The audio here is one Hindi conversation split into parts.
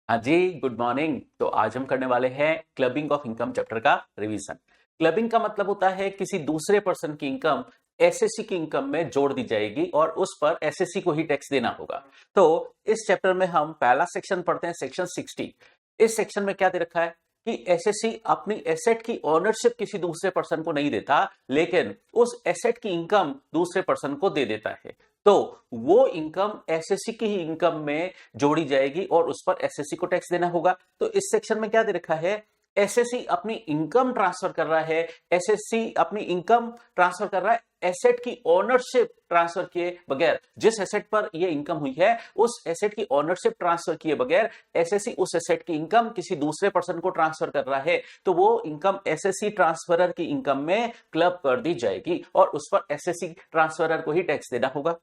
हाँ जी, गुड मॉर्निंग। तो आज हम करने वाले हैं क्लबिंग ऑफ इनकम चैप्टर का रिवीजन। क्लबिंग का मतलब होता है किसी दूसरे पर्सन की इनकम एसएससी की इनकम में जोड़ दी जाएगी और उस पर एसएससी को ही टैक्स देना होगा। तो इस चैप्टर में हम पहला सेक्शन पढ़ते हैं, सेक्शन 60। इस सेक्शन में क्या दे रखा है कि एसएससी अपनी एसेट की ओनरशिप किसी दूसरे पर्सन को नहीं देता, लेकिन उस एसेट की इनकम दूसरे पर्सन को दे देता है। तो वो इनकम एसएससी की ही इनकम में जोड़ी जाएगी और उस पर एसएससी को टैक्स देना होगा। तो इस सेक्शन में क्या दे रखा है, एसएससी अपनी इनकम ट्रांसफर कर रहा है, एसएससी अपनी इनकम ट्रांसफर कर रहा है एसेट की ओनरशिप ट्रांसफर किए बगैर। जिस एसेट पर यह इनकम हुई है उस एसेट की ओनरशिप ट्रांसफर किए बगैर एसएससी उस एसेट की इनकम किसी दूसरे पर्सन को ट्रांसफर कर रहा है, तो वो इनकम एसएससी ट्रांसफरर की इनकम में क्लब कर दी जाएगी और उस पर एसएससी ट्रांसफरर को ही टैक्स देना होगा।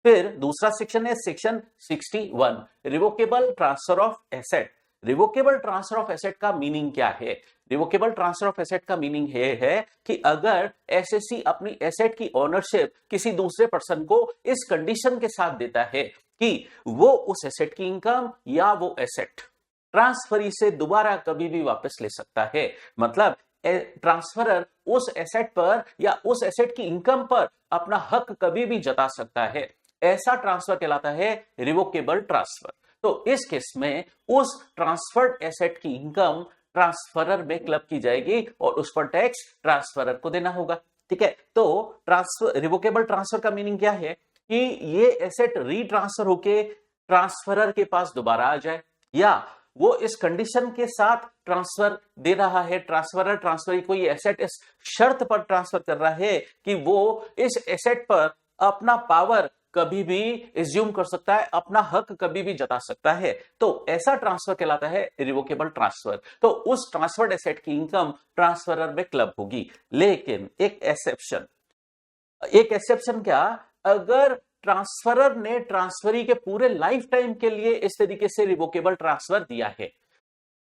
फिर दूसरा सेक्शन है section 61, revocable transfer of asset. Revocable transfer of asset का मीनिंग क्या है? रिवोकेबल ट्रांसफर ऑफ एसेट का मीनिंग है कि अगर एसएससी अपनी एसेट की ओनरशिप किसी दूसरे पर्सन को इस कंडीशन के साथ देता है कि वो उस एसेट की इनकम या वो एसेट ट्रांसफरी से दोबारा कभी भी वापस ले सकता है। मतलब ट्रांसफरर उस एसेट पर या उस एसेट की इनकम पर अपना हक कभी भी जता सकता है। ऐसा ट्रांसफर कहलाता है रिवोकेबल ट्रांसफर। तो इस केस में उस ट्रांसफर्ड एसेट की इनकम ट्रांसफरर में क्लब की जाएगी और उस पर टैक्स ट्रांसफरर को देना होगा। ठीक है, तो ट्रांसफर रिवोकेबल ट्रांसफर का मीनिंग क्या है कि ये एसेट रीट्रांसफर होके ट्रांसफरर के पास दोबारा आ जाए, या वो इस कंडीशन के साथ ट्रांसफर दे रहा है, ट्रांसफरर ट्रांसफरी को ये एसेट इस शर्त पर ट्रांसफर कर रहा है कि वो इस एसेट पर अपना पावर कभी भी एज्यूम कर सकता है, अपना हक कभी भी जता सकता है। तो ऐसा ट्रांसफर कहलाता है रिवोकेबल ट्रांसफर। तो उस ट्रांसफर्ड एसेट की इनकम ट्रांसफरर में क्लब होगी। लेकिन एक एक्सेप्शन क्या, अगर ट्रांसफरर ने ट्रांसफरी के पूरे लाइफ टाइम के लिए इस तरीके से रिवोकेबल ट्रांसफर दिया है,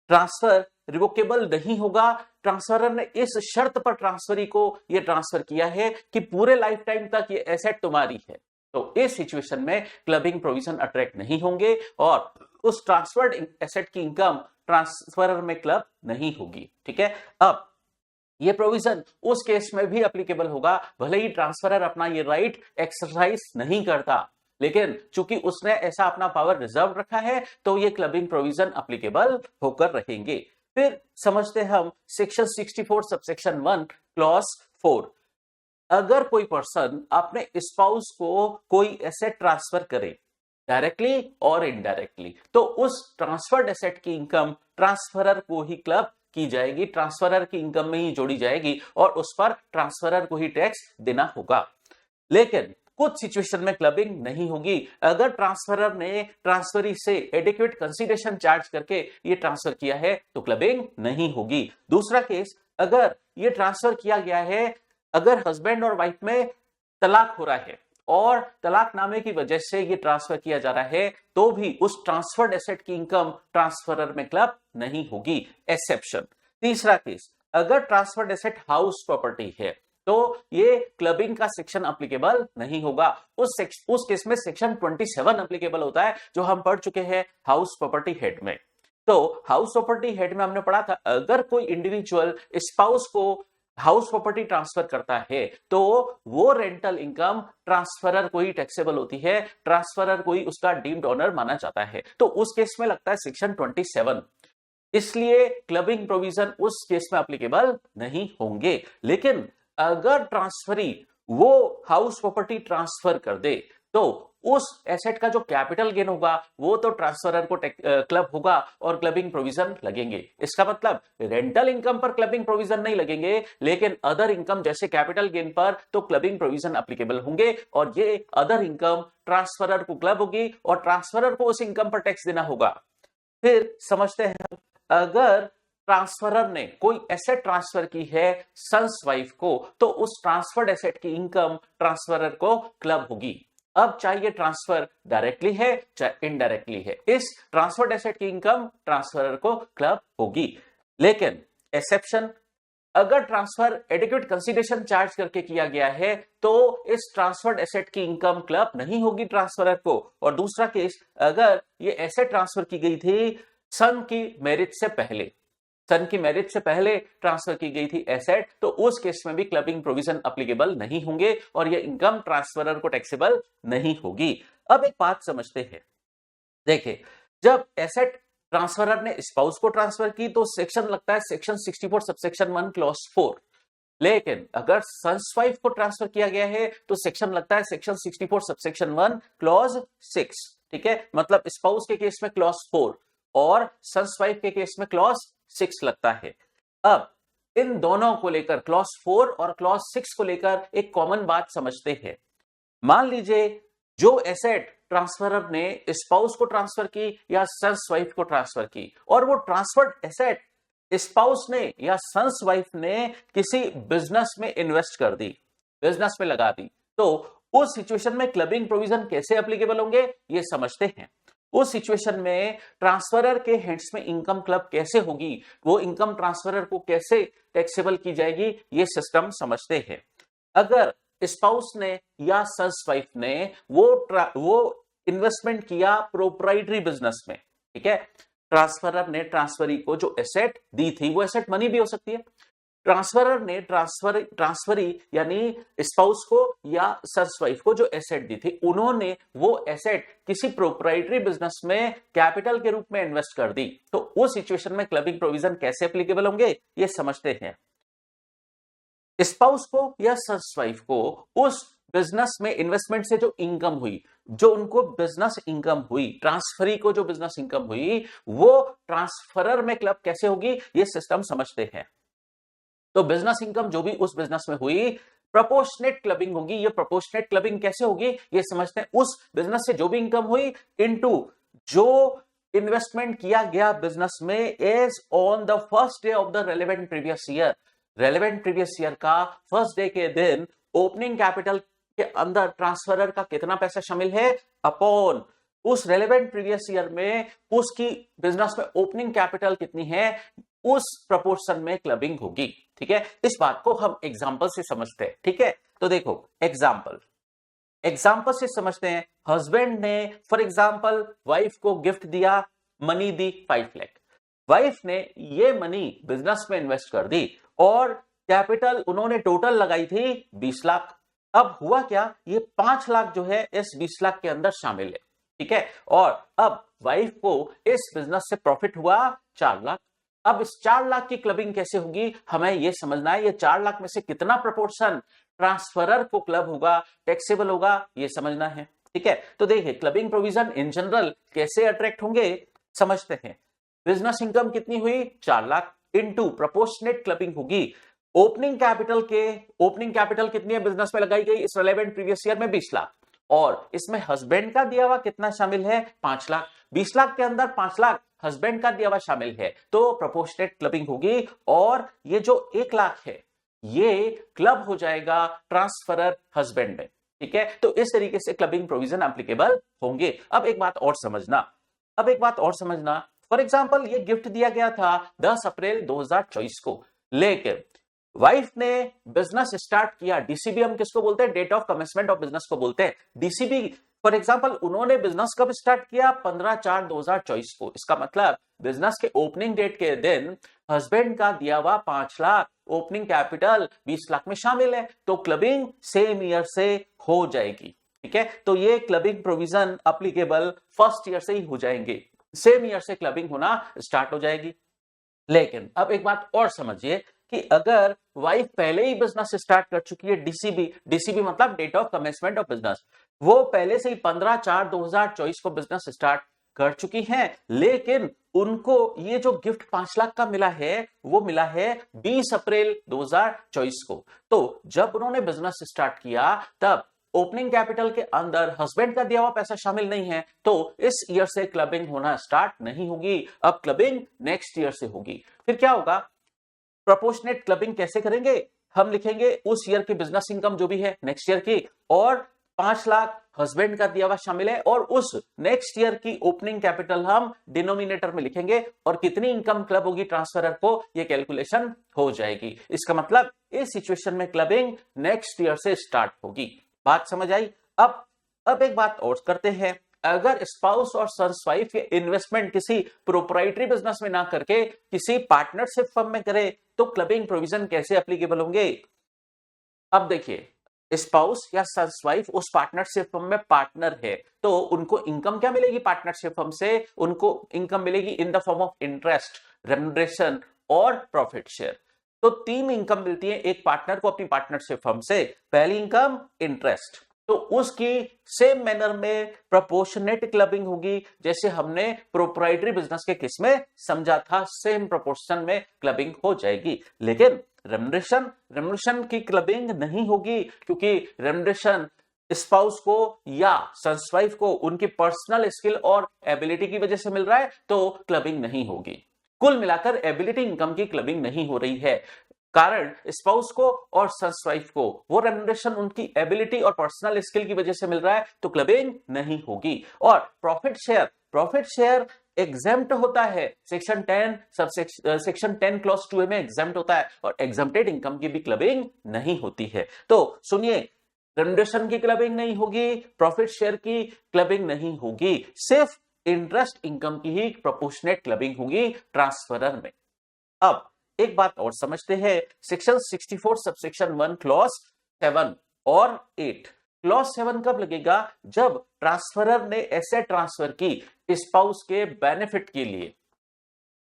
ट्रांसफर रिवोकेबल नहीं होगा। ट्रांसफरर ने इस शर्त पर ट्रांसफरी को यह ट्रांसफर किया है कि पूरे लाइफ टाइम तक ये एसेट तुम्हारी है, तो इस सिचुएशन में क्लबिंग प्रोविजन अट्रैक्ट नहीं होंगे और उस ट्रांसफर्ड एसेट की इनकम ट्रांसफरर में क्लब नहीं होगी। ठीक है, अब ये प्रोविजन उस केस में भी एप्लीकेबल होगा भले ही ट्रांसफरर अपना ये राइट एक्सरसाइज नहीं करता, लेकिन चूंकि उसने ऐसा अपना पावर रिजर्व रखा है तो ये क्लबिंग प्रोविजन एप्लीकेबल होकर रहेंगे। फिर समझते हैं हम सेक्शन 64 सबसेक्शन 1 क्लॉज 4। अगर कोई पर्सन अपने स्पाउस को कोई एसेट ट्रांसफर करे डायरेक्टली और इनडायरेक्टली, तो उस ट्रांसफर्ड एसेट की इनकम ट्रांसफरर को ही क्लब की जाएगी, ट्रांसफरर की इनकम में ही जोड़ी जाएगी और उस पर ट्रांसफरर को ही टैक्स देना होगा। लेकिन कुछ सिचुएशन में क्लबिंग नहीं होगी। अगर ट्रांसफरर ने ट्रांसफरी से एडिक्वेट कंसीडरेशन चार्ज करके ये ट्रांसफर किया है तो क्लबिंग नहीं होगी। दूसरा केस, अगर ये ट्रांसफर किया गया है, अगर हस्बैंड और वाइफ में तलाक हो रहा है और तलाकनामे की वजह से ये ट्रांसफर किया जा रहा है, तो भी उस ट्रांसफर्ड एसेट की इनकम ट्रांसफरर में क्लब नहीं होगी। एक्सेप्शन। तीसरा केस, अगर ट्रांसफर्ड एसेट हाउस प्रॉपर्टी है तो ये क्लबिंग का सेक्शन एप्लीकेबल नहीं होगा। उस केस में सेक्शन 27 एप्लीकेबल होता है, जो हम पढ़ चुके हैं हाउस प्रॉपर्टी हेड में। तो हाउस प्रॉपर्टी हेड में हमने पढ़ा था, अगर कोई इंडिविजुअल स्पाउस को हाउस प्रॉपर्टी ट्रांसफर करता है तो वो रेंटल इनकम ट्रांसफरर को ही टैक्सेबल होती है, ट्रांसफरर को ही उसका डीम्ड ओनर माना जाता है। तो उस केस में लगता है सेक्शन 27, इसलिए क्लबिंग प्रोविजन उस केस में एप्लीकेबल नहीं होंगे। लेकिन अगर ट्रांसफरी वो हाउस प्रॉपर्टी ट्रांसफर कर दे तो उस एसेट का जो कैपिटल गेन होगा वो तो ट्रांसफरर को क्लब होगा और क्लबिंग प्रोविजन लगेंगे। इसका मतलब रेंटल इनकम पर क्लबिंग प्रोविजन नहीं लगेंगे, लेकिन अदर इनकम जैसे कैपिटल गेन पर तो क्लबिंग प्रोविजन एप्लीकेबल होंगे और ये अदर इनकम ट्रांसफरर को क्लब होगी और ट्रांसफरर को उस इनकम पर टैक्स देना होगा। फिर समझते हैं, अगर ट्रांसफरर ने कोई एसेट ट्रांसफर की है सन्स वाइफ को, तो उस ट्रांसफर्ड एसेट की इनकम ट्रांसफरर को क्लब होगी। अब चाहे ये ट्रांसफर डायरेक्टली है चाहे इनडायरेक्टली है, इस ट्रांसफर्ड एसेट की इनकम ट्रांसफरर को क्लब होगी। लेकिन एक्सेप्शन, अगर ट्रांसफर एडिक्वेट कंसीडरेशन चार्ज करके किया गया है तो इस ट्रांसफर्ड एसेट की इनकम क्लब नहीं होगी ट्रांसफरर को। और दूसरा केस, अगर ये एसेट ट्रांसफर की गई थी सन की मैरिज से पहले, सन की मैरिज से पहले ट्रांसफर की गई थी एसेट, तो उस केस में भी क्लबिंग प्रोविजन एप्लीकेबल नहीं होंगे और ये इनकम ट्रांसफरर को टैक्सेबल नहीं होगी। अब एक बात समझते हैं, देखिए जब एसेट ट्रांसफरर ने स्पाउस को ट्रांसफर की तो सेक्शन लगता है सेक्शन 64 सबसेक्शन 1 क्लॉज 4, लेकिन अगर सन्स वाइफ को ट्रांसफर किया गया है तो सेक्शन लगता है सेक्शन 64 सबसेक्शन 1 क्लॉज 6, ठीक है, मतलब स्पाउस के केस में क्लॉज 4 और सन्स वाइफ के केस में क्लॉज 6 लगता है। अब इन दोनों को लेकर क्लॉज 4 और क्लॉज 6 को लेकर एक कॉमन बात समझते हैं। मान लीजिए जो एसेट ट्रांसफरर ने स्पाउस को ट्रांसफर की या सन्स वाइफ को ट्रांसफर की और वो ट्रांसफर्ड एसेट स्पाउस ने या सन्स वाइफ ने किसी बिजनेस में इन्वेस्ट कर दी, बिजनेस में लगा दी, तो उस सिचुएशन में क्लबिंग प्रोविजन कैसे एप्लीकेबल होंगे ये समझते हैं। उस सिचुएशन में ट्रांसफरर के हैंड्स में इनकम क्लब कैसे होगी, वो इनकम ट्रांसफरर को कैसे टैक्सेबल की जाएगी, ये सिस्टम समझते हैं। अगर स्पाउस ने या सन्स वाइफ ने वो इन्वेस्टमेंट किया प्रोप्राइटरी बिजनेस में, ठीक है, ट्रांसफरर ने ट्रांसफरी को जो एसेट दी थी, वो एसेट मनी भी हो सकती है, ट्रांसफरर ने ट्रांसफरी यानी स्पाउस को या सन्स वाइफ को जो एसेट दी थी, उन्होंने वो एसेट किसी प्रोप्राइटरी बिजनेस में कैपिटल के रूप में इन्वेस्ट कर दी, तो उस सिचुएशन में क्लबिंग प्रोविजन कैसे एप्लीकेबल होंगे ये समझते हैं। स्पाउस को या सन्स वाइफ को उस बिजनेस में इन्वेस्टमेंट से जो इनकम हुई, जो उनको बिजनेस इनकम हुई, ट्रांसफरी को जो बिजनेस इनकम हुई, वो ट्रांसफरर में क्लब कैसे होगी ये सिस्टम समझते हैं। तो बिजनेस इनकम जो भी उस बिजनेस में हुई प्रोपोर्शनेट क्लबिंग होगी। ये प्रोपोर्शनेट क्लबिंग कैसे होगी ये समझते हैं। उस बिजनेस से जो भी इनकम हुई इनटू जो इन्वेस्टमेंट किया गया बिजनेस में as on the first day of the relevant previous year, relevant previous year का फर्स्ट डे के दिन ओपनिंग कैपिटल के अंदर ट्रांसफरर का कितना पैसा शामिल है अपॉन उस रेलेवेंट प्रीवियस ईयर में उसकी बिजनेस में ओपनिंग कैपिटल कितनी है, उस प्रोपोर्शन में क्लबिंग होगी। ठीक है, इस बात को हम एग्जांपल से समझते हैं। ठीक है, तो देखो एग्जांपल से समझते हैं। हस्बैंड ने फॉर एग्जांपल वाइफ को गिफ्ट दिया, मनी दी 5 लाख। वाइफ ने ये मनी बिजनेस में इन्वेस्ट कर दी और कैपिटल उन्होंने टोटल लगाई थी 20 लाख। अब हुआ क्या, ये 5 लाख जो है इस 20 लाख के अंदर शामिल है। ठीक है, और अब वाइफ को इस बिजनेस से प्रॉफिट हुआ 4 लाख। अब इस 4 लाख की क्लबिंग कैसे होगी हमें यह समझना है। ये 4 लाख में से कितना प्रोपोर्शन ट्रांसफरर को क्लब होगा, टैक्सेबल होगा, ये समझना है। ठीक है, तो देखिए क्लबिंग प्रोविजन इन जनरल कैसे अट्रैक्ट होंगे समझते हैं। बिजनेस इनकम कितनी हुई 4 लाख इनटू प्रोपोर्शनेट क्लबिंग होगी। ओपनिंग कैपिटल कितनी है बिजनेस में लगाई गई इस रेलेवेंट प्रीवियस ईयर में 20 लाख और इसमें हस्बैंड का दिया हुआ कितना शामिल है 5 लाख। 20 लाख के अंदर 5 लाख हस्बैंड का दिया हुआ शामिल है तो प्रोपोर्शनेट क्लबिंग होगी और ये जो 1 लाख है ये क्लब हो जाएगा ट्रांसफरर हस्बैंड में। ठीक है, तो इस तरीके से क्लबिंग प्रोविजन एप्लीकेबल होंगे। अब एक बात और समझना, फॉर एग्जांपल ये गिफ्ट दिया गया था 10 अप्रैल 2024 को, लेकिन वाइफ ने बिजनेस स्टार्ट किया, डीसीबी हम किसको बोलते हैं, date of commencement of business को बोलते हैं। डीसीबी फॉर एग्जांपल उन्होंने बिजनेस कब स्टार्ट किया 15/4/2024 को। इसका मतलब बिजनेस के ओपनिंग डेट के दिन हस्बैंड का दिया हुआ 5 लाख ओपनिंग कैपिटल 20 लाख में शामिल है, तो क्लबिंग सेम ईयर से हो जाएगी। ठीक है, तो ये clubbing provision applicable first year से ही हो जाएंगे, सेम ईयर से क्लबिंग होना स्टार्ट हो जाएगी। लेकिन अब एक बात और समझिए कि अगर वाइफ पहले ही बिजनेस स्टार्ट कर चुकी है, डीसीबी मतलब date of commencement of business, वो पहले से ही 15/4/2024 को बिजनेस स्टार्ट कर चुकी हैं, लेकिन उनको ये जो गिफ्ट 5 लाख का मिला है वो मिला है 20 अप्रैल 2024 को। तो जब उन्होंने बिजनेस स्टार्ट किया तब ओपनिंग कैपिटल के अंदर हस्बैंड का दिया हुआ पैसा शामिल नहीं है, तो इस ईयर से क्लबिंग होना स्टार्ट नहीं होगी। अब क्लबिंग नेक्स्ट ईयर से होगी। फिर क्या होगा, प्रोपोर्शनेट क्लबिंग कैसे करेंगे, हम लिखेंगे उस ईयर की बिजनेस इनकम जो भी है नेक्स्ट ईयर की और 5 लाख हस्बैंड का दिया हुआ शामिल है और उस नेक्स्ट ईयर की ओपनिंग कैपिटल हम डिनोमिनेटर में लिखेंगे और कितनी इनकम क्लब होगी ट्रांसफरर को ये कैलकुलेशन हो जाएगी। इसका मतलब इस सिचुएशन में क्लबिंग नेक्स्ट ईयर से स्टार्ट होगी। बात समझ आई। अब एक बात और करते हैं अगर स्पाउस और सन्स वाइफ ये इन्वेस्टमेंट किसी प्रोप्राइटरी बिजनेस में ना करके किसी पार्टनरशिप फर्म में करे तो क्लबिंग प्रोविजन कैसे एप्लीकेबल होंगे? अब देखिए, स्पाउस या सन्स वाइफ उस पार्टनरशिप फर्म में पार्टनर है तो उनको इनकम क्या मिलेगी पार्टनरशिप फर्म से? उनको इनकम मिलेगी in the form of interest, remuneration और प्रॉफिट शेयर। तो 3 इनकम मिलती है एक पार्टनर को अपनी पार्टनरशिप फर्म से। पहली इनकम इंटरेस्ट, तो उसकी सेम मैनर में प्रोपोर्शनेट क्लबिंग होगी जैसे हमने प्रोप्राइटरी बिजनेस के केस में समझा था, सेम प्रोपोर्शन में क्लबिंग हो जाएगी। लेकिन रेम्युनरेशन की क्लबिंग नहीं होगी क्योंकि रेम्युनरेशन स्पाउस को या सन्स वाइफ को उनकी पर्सनल स्किल और एबिलिटी की वजह से मिल रहा है तो क्लबिंग नहीं होगी। कुल मिलाकर एबिलिटी इनकम की क्लबिंग नहीं हो रही है, कारण स्पाउस को और सन्स वाइफ को वो रेम्युनरेशन उनकी एबिलिटी और पर्सनल स्किल की वजह से मिल रहा है तो क्लबिंग नहीं होगी। और प्रॉफिट शेयर एग्जेम्प्ट होता है सेक्शन 10 क्लॉज 2 में एग्जेम्प्ट होता है और एग्जेम्प्टेड इनकम की भी क्लबिंग नहीं होती है। तो सुनिए, रेम्युनरेशन की क्लबिंग नहीं होगी, प्रॉफिट शेयर की क्लबिंग नहीं होगी, सिर्फ इंटरेस्ट इनकम की ही प्रोपोर्शनेट क्लबिंग होगी ट्रांसफरर में। अब एक बात और समझते हैं, सेक्शन 64 सबसेक्शन 1 क्लॉज 7 और 8। क्लॉज 7 कब लगेगा? जब ट्रांसफरर ने एसेट ट्रांसफर की स्पाउस के बेनिफिट के लिए,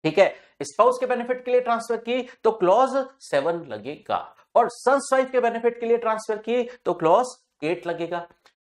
ठीक है, स्पाउस के बेनिफिट के लिए ट्रांसफर की तो क्लॉज 7 लगेगा, और सन्स वाइफ के बेनिफिट के लिए ट्रांसफर की तो क्लॉज 8 लगेगा।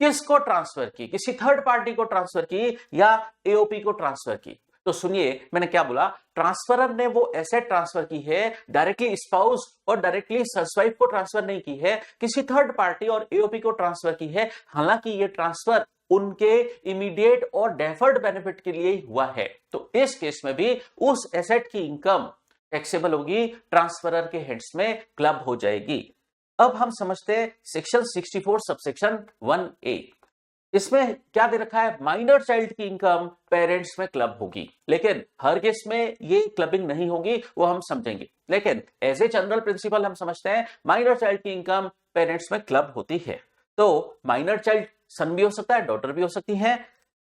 किसको ट्रांसफर की? किसी थर्ड पार्टी को ट्रांसफर की या एओपी को ट्रांसफर की? तो सुनिए, मैंने क्या बोला, ट्रांसफरर ने वो एसेट ट्रांसफर की है, डायरेक्टली स्पाउस और डायरेक्टली सन्स वाइफ को ट्रांसफर नहीं की है, किसी थर्ड पार्टी और एओपी को ट्रांसफर की है। हालांकि ये ट्रांसफर उनके इमीडिएट और डेफर्ड बेनिफिट के लिए हुआ है तो इस केस में भी उस एसेट की इनकम टैक्सेबल होगी, ट्रांसफरर के हेड्स में क्लब हो जाएगी। अब हम समझते हैं सेक्शन 64 सबसेक्शन 1A। इसमें क्या दे रखा है? माइनर चाइल्ड की इनकम पेरेंट्स में क्लब होगी, लेकिन हर केस में ये क्लबिंग नहीं होगी, वो हम समझेंगे। लेकिन एज ए जनरल प्रिंसिपल हम समझते हैं माइनर चाइल्ड की इनकम पेरेंट्स में क्लब होती है। तो माइनर चाइल्ड सन भी हो सकता है, डॉटर भी हो सकती है।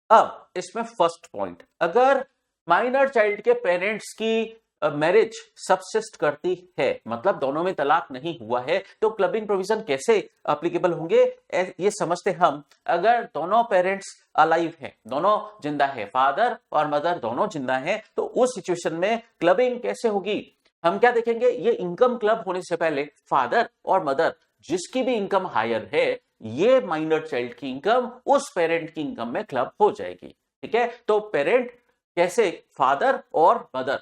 अब इसमें फर्स्ट पॉइंट, अगर माइनर चाइल्ड के पेरेंट्स की मैरिज सबसिस्ट करती है, मतलब दोनों में तलाक नहीं हुआ है, तो क्लबिंग प्रोविजन कैसे एप्लीकेबल होंगे ये समझते हम। अगर दोनों पेरेंट्स अलाइव हैं, दोनों जिंदा है, फादर और मदर दोनों जिंदा हैं, तो उस सिचुएशन में क्लबिंग कैसे होगी? हम क्या देखेंगे, ये इनकम क्लब होने से पहले फादर और मदर जिसकी भी इनकम हायर है, ये माइनर चाइल्ड की इनकम उस पेरेंट की इनकम में क्लब हो जाएगी। ठीक है, तो पेरेंट कैसे, फादर और मदर,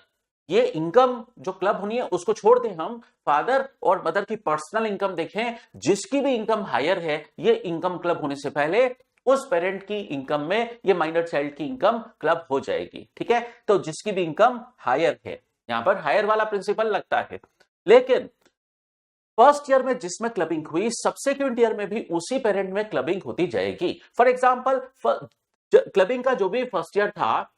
ये इनकम जो क्लब होनी है उसको छोड़ दें, हम फादर और मदर की पर्सनल इनकम देखें, जिसकी भी इनकम हायर है, ये इनकम क्लब होने से पहले उस पेरेंट की इनकम में ये माइनर चाइल्ड की इनकम क्लब हो जाएगी। ठीक है, तो जिसकी भी इनकम हायर है, यहां पर हायर वाला प्रिंसिपल लगता है। लेकिन फर्स्ट ईयर में जिसमें क्लबिंग हुई, सबसेक्वेंट ईयर में भी उसी पेरेंट में क्लबिंग होती जाएगी। फॉर एग्जाम्पल, क्लबिंग का जो भी फर्स्ट ईयर था,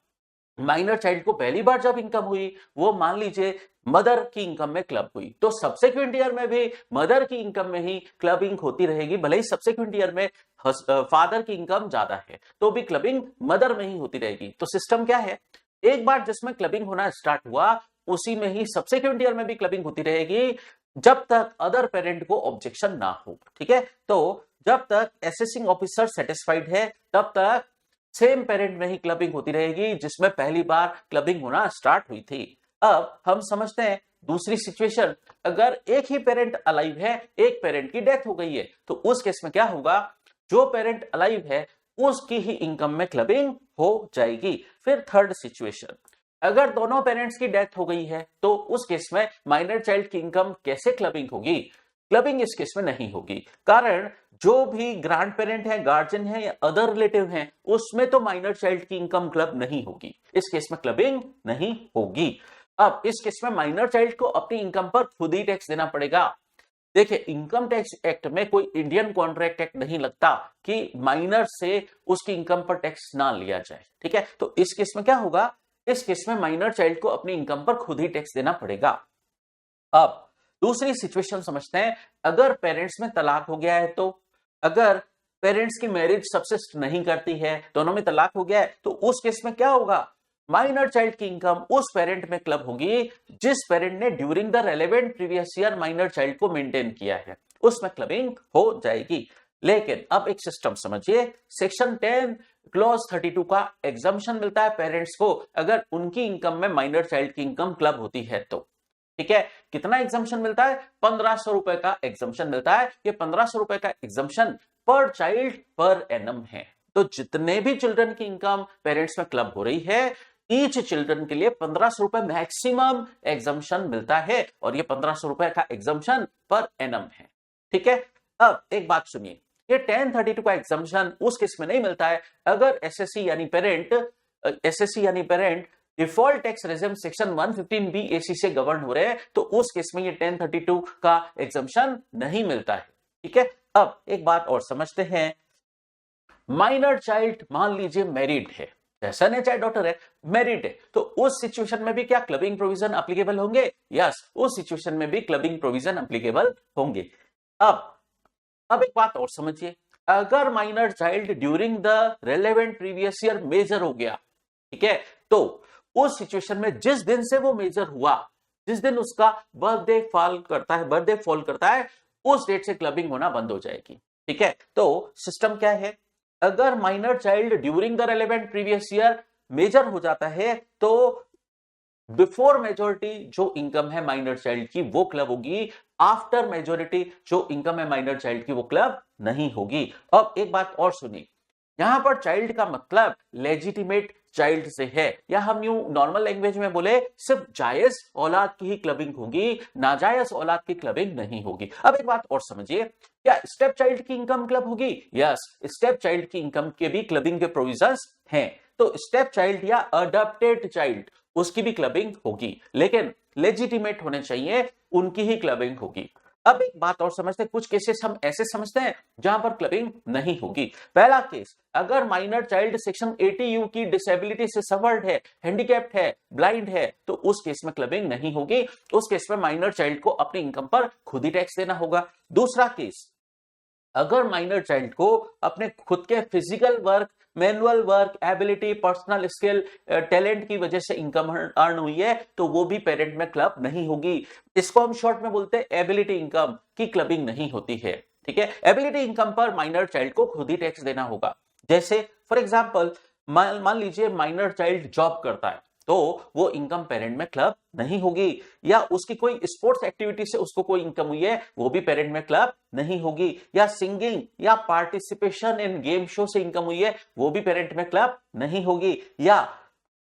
माइनर चाइल्ड को पहली बार जब इनकम हुई, वो मान लीजिए मदर की इनकम में क्लब हुई, तो सबसेक्वेंट ईयर में भी मदर की इनकम में ही क्लबिंग होती रहेगी। भले ही सबसेक्वेंट ईयर में फादर की इनकम ज्यादा है तो भी क्लबिंग मदर में ही होती रहेगी। तो सिस्टम क्या है, एक बार जिसमें क्लबिंग होना स्टार्ट हुआ, उसी में ही सबसेक्वेंट ईयर में भी क्लबिंग होती रहेगी, जब तक अदर पेरेंट को ऑब्जेक्शन ना हो। ठीक है, तो जब तक असेसिंग ऑफिसर सेटिस्फाइड है, तब तक सेम पेरेंट में ही क्लबिंग होती रहेगी जिसमें पहली बार क्लबिंग होना स्टार्ट हुई थी। अब हम समझते हैं दूसरी सिचुएशन, अगर एक ही पेरेंट अलाइव है, एक पेरेंट की डेथ हो गई है, तो उस केस में क्या होगा, जो पेरेंट अलाइव है उसकी ही इनकम में क्लबिंग हो जाएगी। फिर थर्ड सिचुएशन, अगर दोनों पेरेंट्स की डेथ हो गई है, तो उस केस में माइनर चाइल्ड की इनकम कैसे क्लबिंग होगी? क्लबिंग इस केस में नहीं होगी, कारण जो भी ग्रैंड पेरेंट है, गार्जियन है या अदर रिलेटिव हैं, उसमें तो माइनर चाइल्ड की इनकम क्लब नहीं होगी, इस केस में क्लबिंग नहीं होगी। अब इस केस में माइनर चाइल्ड को अपनी इनकम पर खुद ही टैक्स देना पड़ेगा। देखिए, इनकम टैक्स एक्ट में कोई इंडियन कॉन्ट्रैक्ट एक्ट नहीं लगता कि माइनर से उसकी इनकम पर टैक्स ना लिया जाए। ठीक है, तो इस केस में क्या होगा, इस केस में माइनर चाइल्ड को अपनी इनकम पर खुद ही टैक्स देना पड़ेगा। अब दूसरी सिचुएशन समझते हैं, अगर पेरेंट्स में तलाक हो गया है, तो अगर पेरेंट्स की मैरिज सब्सिस्ट नहीं करती है, दोनों में तलाक हो गया है, तो उस केस में क्या होगा, माइनर चाइल्ड की इनकम उस पेरेंट में क्लब होगी जिस पेरेंट ने during the relevant previous year minor child को मेंटेन किया है, उसमें क्लबिंग हो जाएगी। लेकिन अब एक सिस्टम समझिए, सेक्शन 10 क्लॉज 32 का एग्जम्पशन मिलता है पेरेंट्स को अगर उनकी इनकम में माइनर चाइल्ड की इनकम क्लब होती है तो। ठीक है, कितना एग्जम्पशन मिलता है, 1500 रुपए का एग्जम्पशन मिलता है। ये 1500 रुपए का एग्जम्पशन पर चाइल्ड पर एनम है। तो जितने भी चिल्ड्रन की इनकम पेरेंट्स में क्लब हो रही है, ईच चिल्ड्रन के लिए 1500 रुपए मैक्सिमम एग्जम्पशन मिलता है, और ये 1500 रुपए का एग्जम्पशन पर एनम है। ठीक है, अब एक बात सुनिए, ये 1032 का एग्जम्पशन उस केस में नहीं मिलता है अगर एसएससी यानी parent default tax regime section 115 AC से गवर्न हो रहे हैं, तो उस केस में ये 1032 का एग्जम्पशन नहीं मिलता है। ठीक है, अब एक बात और समझते हैं, माइनर चाइल्ड मान लीजिए मैरिड है, सन है चाहे डॉटर है, मैरिड है, तो उस सिचुएशन में भी क्या क्लबिंग प्रोविजन एप्लीकेबल होंगे? यस, उस सिचुएशन में भी क्लबिंग प्रोविजन एप्लीकेबल होंगे। अब एक बात और समझिए, अगर minor child during the relevant previous year major हो गया, ठीक है, तो उस सिचुएशन में जिस दिन से वो मेजर हुआ, जिस दिन उसका बर्थडे फॉल करता है, उस डेट से क्लबिंग होना बंद हो जाएगी। ठीक है, तो सिस्टम क्या है, अगर minor child during the relevant previous year major हो जाता है तो बिफोर मेजोरिटी जो इनकम है माइनर चाइल्ड की वो क्लब होगी, आफ्टर मेजोरिटी जो इनकम है माइनर चाइल्ड की वो क्लब नहीं होगी। अब एक बात और सुनिए, यहां पर चाइल्ड का मतलब लेजिटिमेट चाइल्ड से है, या हम यूं नॉर्मल लैंग्वेज में बोले सिर्फ जायज औलाद की ही क्लबिंग होगी, नाजायज औलाद की क्लबिंग नहीं होगी। अब एक बात और समझिए, क्या स्टेप चाइल्ड की इनकम क्लब होगी? यस, स्टेप चाइल्ड की इनकम के भी क्लबिंग के प्रोविजंस हैं। तो स्टेप चाइल्ड या अडॉप्टेड चाइल्ड उसकी भी क्लबिंग होगी, लेकिन लेजिटिमेट होने चाहिए, उनकी ही क्लबिंग होगी। अब एक बात और समझते हैं, कुछ केसेस हम ऐसे समझते हैं जहां पर क्लबिंग नहीं होगी। पहला केस, अगर माइनर चाइल्ड सेक्शन 80U की डिसेबिलिटी से सफर्ड है, हैंडीकैप्ड है, ब्लाइंड है, तो उस केस में क्लबिंग नहीं होगी। उस केस में माइनर चाइल्ड को अपनी इनकम पर खुद ही टैक्स देना होगा। दूसरा केस, अगर माइनर चाइल्ड को अपने खुद के physical work, manual work, ability, personal skill, talent की वजह से इनकम अर्न हुई है, तो वो भी पेरेंट में क्लब नहीं होगी। इसको हम शॉर्ट में बोलते हैं एबिलिटी इनकम की क्लबिंग नहीं होती है। ठीक है, एबिलिटी इनकम पर माइनर चाइल्ड को खुद ही टैक्स देना होगा। जैसे फॉर एग्जांपल मान लीजिए माइनर चाइल्ड जॉब करता है, तो वो इनकम पेरेंट में क्लब नहीं होगी, या उसकी कोई स्पोर्ट्स एक्टिविटी से उसको कोई इनकम हुई है, वो भी पेरेंट में क्लब नहीं होगी, या सिंगिंग या पार्टिसिपेशन इन गेम शो से इनकम हुई है, वो भी पेरेंट में क्लब नहीं होगी, या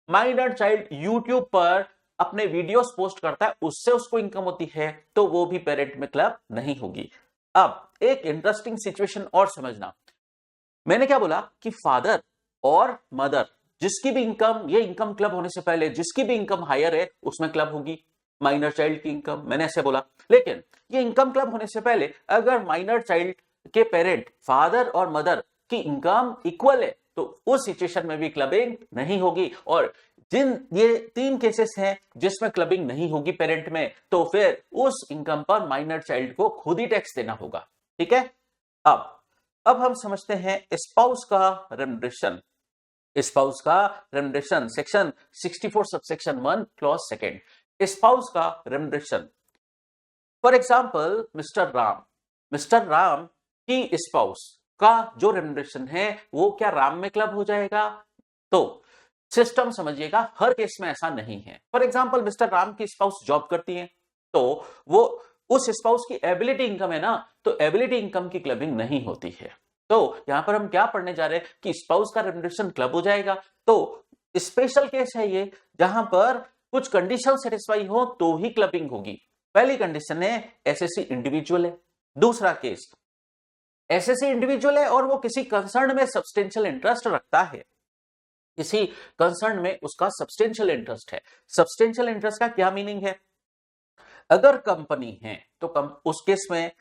माइनर चाइल्ड यूट्यूब पर अपने वीडियोस पोस्ट करता है, उससे उसको इनकम होती है, तो वो भी पेरेंट में क्लब नहीं होगी। अब एक इंटरेस्टिंग सिचुएशन और समझना, मैंने क्या बोला कि फादर और मदर जिसकी भी इनकम, ये इनकम क्लब होने से पहले जिसकी भी इनकम हायर है उसमें क्लब होगी माइनर चाइल्ड की इनकम, मैंने ऐसे बोला। लेकिन ये इनकम क्लब होने से पहले अगर माइनर चाइल्ड के पेरेंट फादर और मदर की इनकम इक्वल है, तो उस सिचुएशन में भी क्लबिंग नहीं होगी। और जिन ये 3 केसेस हैं जिसमें क्लबिंग नहीं होगी पेरेंट में, तो फिर उस इनकम पर माइनर चाइल्ड को खुद ही टैक्स देना होगा। ठीक है, अब हम समझते हैं स्पाउस का रेमुनरेशन। स्पाउस का remuneration section 64 subsection 1 clause 2। Spouse का remuneration, for example mister Ram की स्पाउस का जो रेमुनरेशन है वो क्या राम में क्लब हो जाएगा? तो सिस्टम समझिएगा, हर केस में ऐसा नहीं है। फॉर एग्जांपल मिस्टर राम की स्पाउस जॉब करती है, तो वो उस स्पाउस की एबिलिटी इनकम है ना, तो एबिलिटी इनकम की क्लबिंग नहीं होती है। तो यहां पर हम क्या पढ़ने जा रहे हैं कि स्पाउस का रेमुनरेशन क्लब हो जाएगा। तो स्पेशल केस है ये, जहां पर कुछ कंडीशन सेटिस्फाई हो तो ही क्लबिंग होगी। पहली कंडीशन है एसएससी इंडिविजुअल है। दूसरा केस, एसएससी इंडिविजुअल है और वो किसी कंसर्न में सब्सटेंशियल इंटरेस्ट रखता है, किसी कंसर्न में उसका सब्सटेंशियल इंटरेस्ट है। सब्सटेंशियल इंटरेस्ट का क्या मीनिंग है? अगर कंपनी है तो उस केस में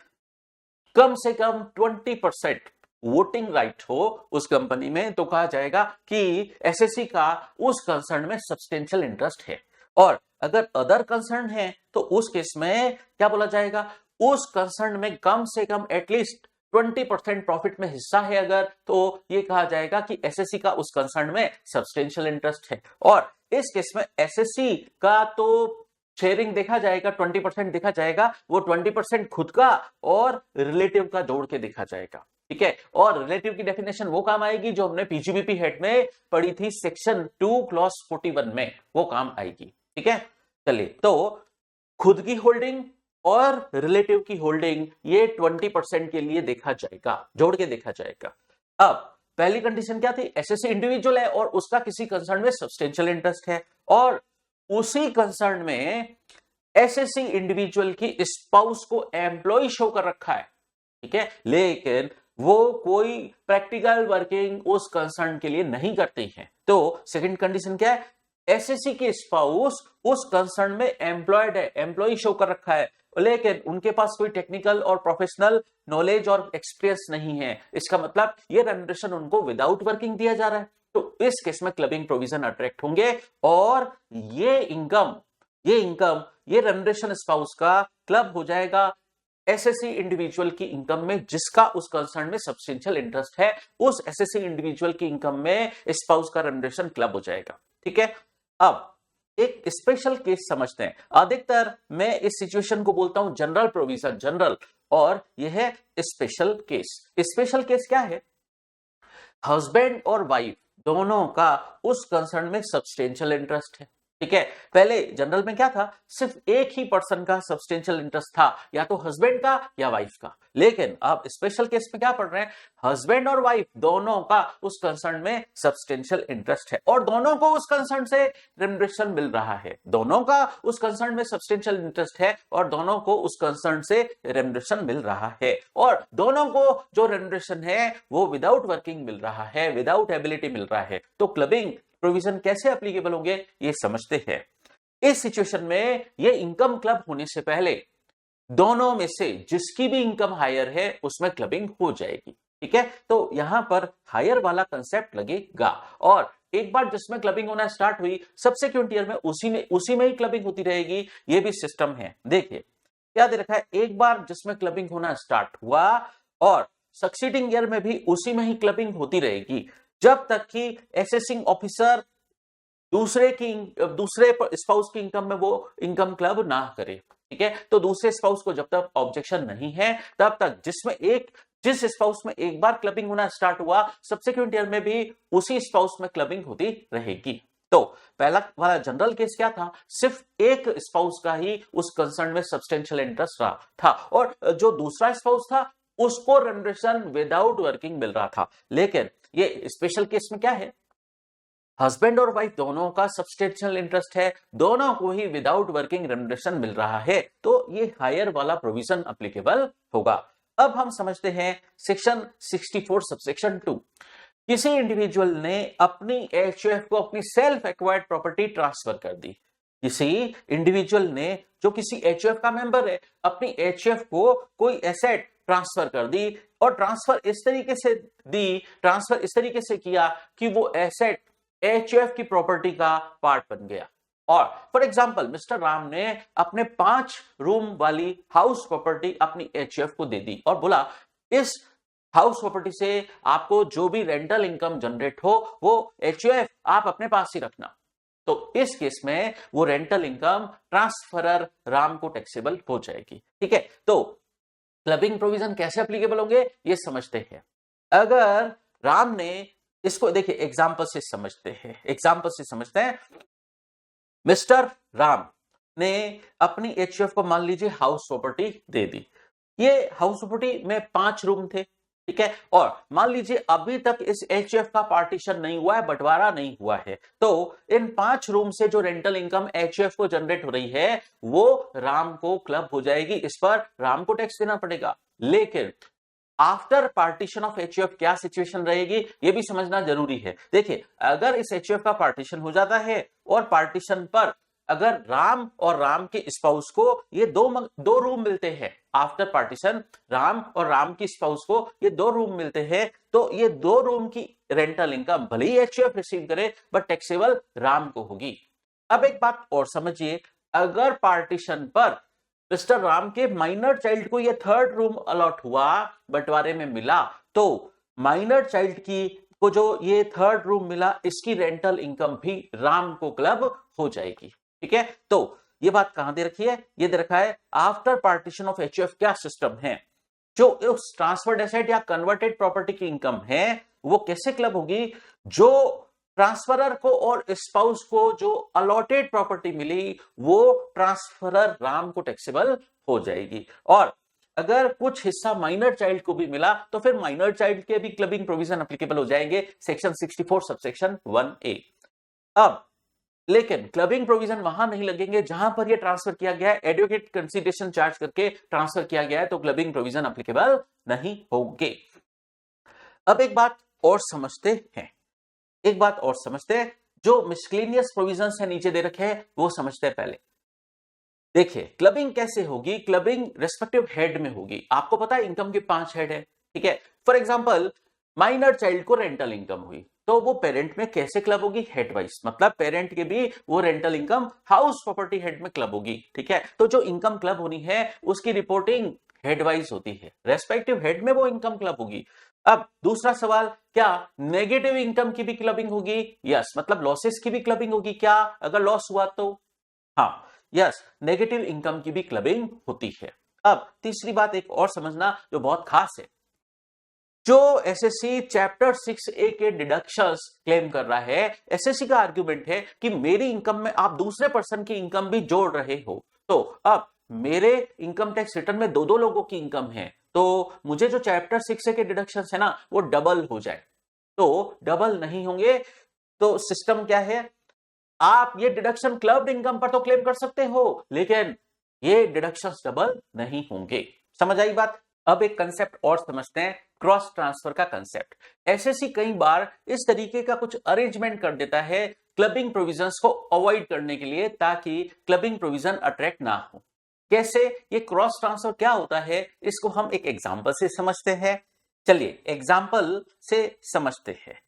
कम से कम 20% वोटिंग राइट हो उस कंपनी में, तो कहा जाएगा कि एसएससी का उस कंसर्न में सब्सटेंशियल इंटरेस्ट है। और अगर अदर कंसर्न है तो उस केस में क्या बोला जाएगा, उस कंसर्न में कम से कम एटलीस्ट 20% प्रॉफिट में हिस्सा है अगर, तो ये कहा जाएगा कि एसएससी का उस कंसर्न में सब्सटेंशियल इंटरेस्ट है। और इस केस में एसएससी का तो शेयरिंग देखा जाएगा, 20% देखा जाएगा, वो 20% खुद का और रिलेटिव का जोड़ के देखा जाएगा, ठीक है। और रिलेटिव की डेफिनेशन वो काम आएगी जो हमने पीजीबीपी हेड में पढ़ी थी सेक्शन 2 क्लॉज 41 में, वो काम आएगी, ठीक है। चलिए, तो खुद की होल्डिंग और रिलेटिव की होल्डिंग ये 20% के लिए देखा जाएगा, जोड़ के देखा जाएगा। अब पहली कंडीशन क्या थी, एसएससी इंडिविजुअल है और उसका किसी कंसर्न में सब्सटेंशियल इंटरेस्ट है, और उसी कंसर्न में एसएससी इंडिविजुअल की स्पाउस को एम्प्लॉय शो कर रखा है, ठीक है, लेकिन वो कोई प्रैक्टिकल वर्किंग उस कंसर्न के लिए नहीं करती है। तो सेकंड कंडीशन क्या है, एसएससी की स्पाउस उस कंसर्न में एम्प्लॉयड है, एम्प्लॉय शो कर रखा है, लेकिन उनके पास कोई टेक्निकल और प्रोफेशनल नॉलेज और एक्सपीरियंस नहीं है। इसका मतलब ये रेम्युनरेशन उनको विदाउट वर्किंग दिया जा रहा है, तो इस केस में क्लबिंग प्रोविजन अट्रैक्ट होंगे और ये इनकम ये रेम्युनरेशन स्पाउस का क्लब हो जाएगा एसएससी इंडिविजुअल की इनकम में जिसका उस कंसर्न में सब्सटेंशियल इंटरेस्ट है, उस एसएससी इंडिविजुअल की इनकम में स्पाउस का रेम्युनरेशन क्लब हो जाएगा, ठीक है। अब एक स्पेशल केस समझते हैं। अधिकतर मैं इस सिचुएशन को बोलता हूं जनरल प्रोविजन, जनरल, और यह है स्पेशल केस। स्पेशल केस क्या है, हस्बैंड और वाइफ दोनों का उस कंसर्न में सब्सटेंशियल इंटरेस्ट है, ठीक है। पहले जनरल में क्या था, सिर्फ एक ही पर्सन का सब्सटेंशियल इंटरेस्ट था, या तो हस्बैंड का या वाइफ का, लेकिन अब स्पेशल केस में क्या पढ़ रहे हैं, हस्बैंड और वाइफ दोनों का उस कंसर्न में सब्सटेंशियल इंटरेस्ट है और दोनों को उस कंसर्न से रेम्युनरेशन मिल रहा है, दोनों का उस कंसर्न में सब्सटेंशियल इंटरेस्ट है और दोनों को उस कंसर्न से रेम्युनरेशन मिल रहा है, और दोनों को जो रेम्युनरेशन है वो विदाउट वर्किंग मिल रहा है, विदाउट एबिलिटी मिल रहा है। तो क्लबिंग प्रोविजन कैसे एप्लीकेबल होंगे ये समझते हैं। इस सिचुएशन में ये इनकम क्लब होने से पहले दोनों में से जिसकी भी इनकम हायर है उसमें क्लबिंग हो जाएगी, ठीक है। तो यहां पर हायर वाला कंसेप्ट लगेगा, और एक बार जिसमें क्लबिंग होना स्टार्ट हुई सबसेक्वेंट ईयर में उसी में ही क्लबिंग होती रहेगी, ये भी सिस्टम है। देखिए क्या दे रखा है, एक बार जिसमें क्लबिंग होना स्टार्ट हुआ और सक्सीडिंग ईयर में भी उसी में ही क्लबिंग होती रहेगी जब तक कि असेसिंग ऑफिसर दूसरे स्पाउस की इनकम में वो इनकम क्लब ना करे, ठीक है। तो दूसरे स्पाउस को जब तक ऑब्जेक्शन नहीं है तब तक जिस स्पाउस में एक बार क्लबिंग होना स्टार्ट हुआ सब्सिक्वेंट ईयर में भी उसी स्पाउस में क्लबिंग होती रहेगी। तो पहला वाला जनरल केस क्या था, सिर्फ एक स्पाउस का ही उस कंसर्न में सब्सटेंशियल इंटरेस्ट रहा था और जो दूसरा स्पाउस था उसको रेम्युनरेशन विदाउट वर्किंग मिल रहा था। लेकिन ये स्पेशल केस में क्या है, हस्बैंड और वाइफ दोनों का सब्सटेंशियल इंटरेस्ट है, दोनों को ही विदाउट वर्किंग रेम्युनरेशन मिल रहा है, तो ये हायर वाला प्रोविजन एप्लीकेबल होगा। अब हम समझते हैं सेक्शन 64 सबसेक्शन 2। किसी इंडिविजुअल ने अपनी एचयूएफ को अपनी सेल्फ एक्वायर्ड प्रॉपर्टी ट्रांसफर कर दी। किसी इंडिविजुअल ने जो किसी एचयूएफ का मेंबर है अपनी एचयूएफ को कोई एसेट ट्रांसफर कर दी और ट्रांसफर इस तरीके से किया कि वो एसेट एचयूएफ की प्रॉपर्टी का पार्ट बन गया। और फॉर एग्जांपल मिस्टर राम ने अपने 5 रूम वाली हाउस प्रॉपर्टी अपनी एचयूएफ को दे दी और बोला इस हाउस प्रॉपर्टी से आपको जो भी रेंटल इनकम जनरेट हो वो एचयूएफ आप अपने पास ही रखना। तो इस केस में वो रेंटल इनकम ट्रांसफरर राम को टैक्सेबल हो जाएगी, ठीक है। तो क्लबिंग प्रोविजन कैसे एप्लीकेबल होंगे ये समझते हैं। अगर राम ने इसको देखिए एग्जांपल से समझते हैं। मिस्टर राम ने अपनी एचयूएफ को मान लीजिए हाउस प्रॉपर्टी दे दी। ये हाउस प्रॉपर्टी में 5 रूम थे, ठीक है, और मान लीजिए अभी तक इस एचयूएफ का पार्टीशन नहीं हुआ है, बंटवारा नहीं हुआ है, तो इन 5 रूम से जो रेंटल इनकम एचयूएफ को जनरेट हो रही है वो राम को क्लब हो जाएगी, इस पर राम को टैक्स देना पड़ेगा। लेकिन आफ्टर पार्टीशन ऑफ एचयूएफ क्या सिचुएशन रहेगी ये भी समझना जरूरी है। देखिए अगर इस एचयूएफ का पार्टीशन हो जाता है और पार्टीशन पर अगर राम और राम के स्पाउस को ये दो रूम मिलते हैं, आफ्टर पार्टीशन राम और राम की स्पाउस को ये 2 रूम मिलते हैं, तो ये 2 रूम की रेंटल इनकम भले ही एचयूएफ रिसीव करे बट टैक्सेबल राम को होगी। अब एक बात और समझिए, अगर पार्टीशन पर मिस्टर राम के माइनर चाइल्ड को ये थर्ड रूम अलॉट हुआ, बंटवारे में मिला, तो माइनर चाइल्ड की को जो ये थर्ड रूम मिला, इसकी रेंटल इनकम भी राम को क्लब हो जाएगी। ठीक है, तो ये बात कहां दे रखी है? ये दे रखा है आफ्टर पार्टीशन ऑफ एचयूएफ क्या सिस्टम है, जो उस ट्रांसफर्ड एसेट या कन्वर्टेड प्रॉपर्टी की इनकम है वो कैसे क्लब होगी? जो ट्रांसफरर को और स्पाउस को जो अलॉटेड प्रॉपर्टी मिली वो ट्रांसफरर राम को टैक्सेबल हो जाएगी, और अगर कुछ हिस्सा माइनर चाइल्ड को भी मिला तो फिर माइनर चाइल्ड के भी क्लबिंग प्रोविजन एप्लीकेबल हो जाएंगे, सेक्शन 64 सबसेक्शन 1A। अब लेकिन क्लबिंग प्रोविजन वहां नहीं लगेंगे जहां पर यह ट्रांसफर किया गया है, एडवोकेट कंसीडरेशन चार्ज करके ट्रांसफर किया गया है, तो क्लबिंग प्रोविजन एप्लीकेबल नहीं होंगे। अब एक बात और समझते हैं, जो मिसक्लेनियस प्रोविजंस है नीचे दे रखे हैं वो समझते हैं पहले। देखिए क्लबिंग कैसे होगी? क्लबिंग रेस्पेक्टिव हेड में होगी। आपको पता है इनकम के 5 हेड है, ठीक है। फॉर एग्जांपल माइनर चाइल्ड को रेंटल इनकम हुई तो वो पेरेंट में कैसे क्लब होगी? हेड वाइज, मतलब पेरेंट के भी वो rental income house property head में क्लब होगी, ठीक है। तो जो इनकम क्लब होनी है उसकी रिपोर्टिंग हेड वाइज होती है, रेस्पेक्टिव हेड में वो इनकम क्लब होगी। अब दूसरा सवाल, क्या नेगेटिव इनकम की भी क्लबिंग होगी? यस, मतलब लॉसेस की भी क्लबिंग होगी क्या अगर लॉस हुआ तो? हाँ, यस, नेगेटिव इनकम की भी क्लबिंग होती है। अब तीसरी बात एक और समझना जो बहुत खास है, जो एसएससी चैप्टर 6A के डिडक्शंस क्लेम कर रहा है, एसएससी का आर्गुमेंट है कि मेरी इनकम में आप दूसरे पर्सन की इनकम भी जोड़ रहे हो, तो अब मेरे इनकम टैक्स रिटर्न में दो लोगों की इनकम है, तो मुझे जो चैप्टर 6A के डिडक्शंस है ना वो डबल हो जाए, तो डबल नहीं होंगे। तो सिस्टम क्या है, आप ये डिडक्शन क्लब्ड इनकम पर तो क्लेम कर सकते हो, लेकिन ये डिडक्शंस डबल नहीं होंगे। समझ आई बात? अब एक कंसेप्ट और समझते हैं, क्रॉस ट्रांसफर का कंसेप्ट। एसएससी कई बार इस तरीके का कुछ अरेंजमेंट कर देता है क्लबिंग प्रोविजंस को अवॉइड करने के लिए, ताकि क्लबिंग प्रोविजन अट्रैक्ट ना हो। कैसे? ये क्रॉस ट्रांसफर क्या होता है इसको हम एक एग्जांपल से समझते हैं। चलिए एग्जांपल से समझते हैं।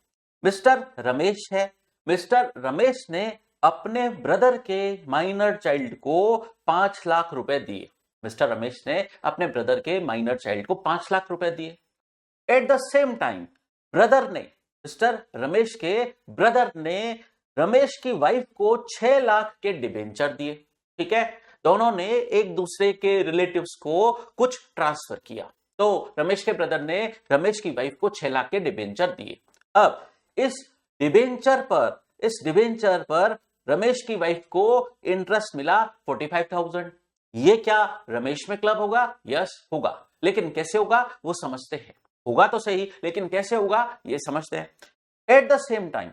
मिस्टर रमेश है, मिस्टर रमेश ने अपने ब्रदर के माइनर चाइल्ड को 5 लाख रुपए दिए। मिस्टर रमेश ने अपने ब्रदर के माइनर चाइल्ड को 5 लाख रुपए दिए। At the same time mister Ramesh के ब्रदर ने रमेश की वाइफ को 6 लाख के डिबेंचर दिए, ठीक है। दोनों ने एक दूसरे के रिलेटिव्स को कुछ ट्रांसफर किया, तो रमेश के ब्रदर ने रमेश की वाइफ को 6 लाख के डिबेंचर दिए। अब इस डिबेंचर पर रमेश की वाइफ को इंटरेस्ट मिला 45,000। ये क्या रमेश में क्लब होगा? यस होगा, लेकिन कैसे होगा वो समझते हैं। होगा तो सही, लेकिन कैसे होगा ये समझते हैं। At the same time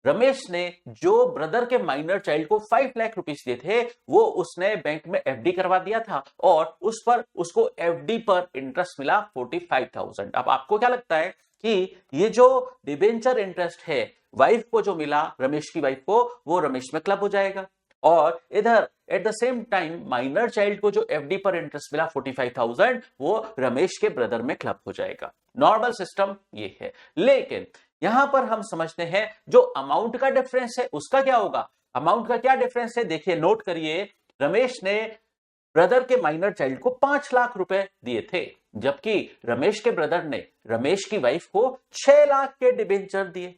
Ramesh ने जो ब्रदर के माइनर चाइल्ड को 5 लाख रुपीस दिए थे वो उसने बैंक में एफडी करवा दिया था, और उस पर उसको एफडी पर इंटरेस्ट मिला 45,000। अब आपको क्या लगता है कि ये जो डिबेंचर इंटरेस्ट है वाइफ को जो मिला, रमेश की वाइफ को, वो रमेश में क्लब हो जाएगा, और इधर at the same time minor child को जो एफडी पर इंटरेस्ट मिला 45,000 वो रमेश के ब्रदर में क्लब हो जाएगा। नॉर्मल सिस्टम ये है, लेकिन यहां पर हम समझते हैं जो अमाउंट का डिफरेंस है उसका क्या होगा। अमाउंट का क्या डिफरेंस है देखिए, नोट करिए। रमेश ने ब्रदर के माइनर चाइल्ड को 5 लाख रुपए दिए थे, जबकि रमेश के ब्रदर ने रमेश की वाइफ को 6 लाख के डिबेंचर दिए,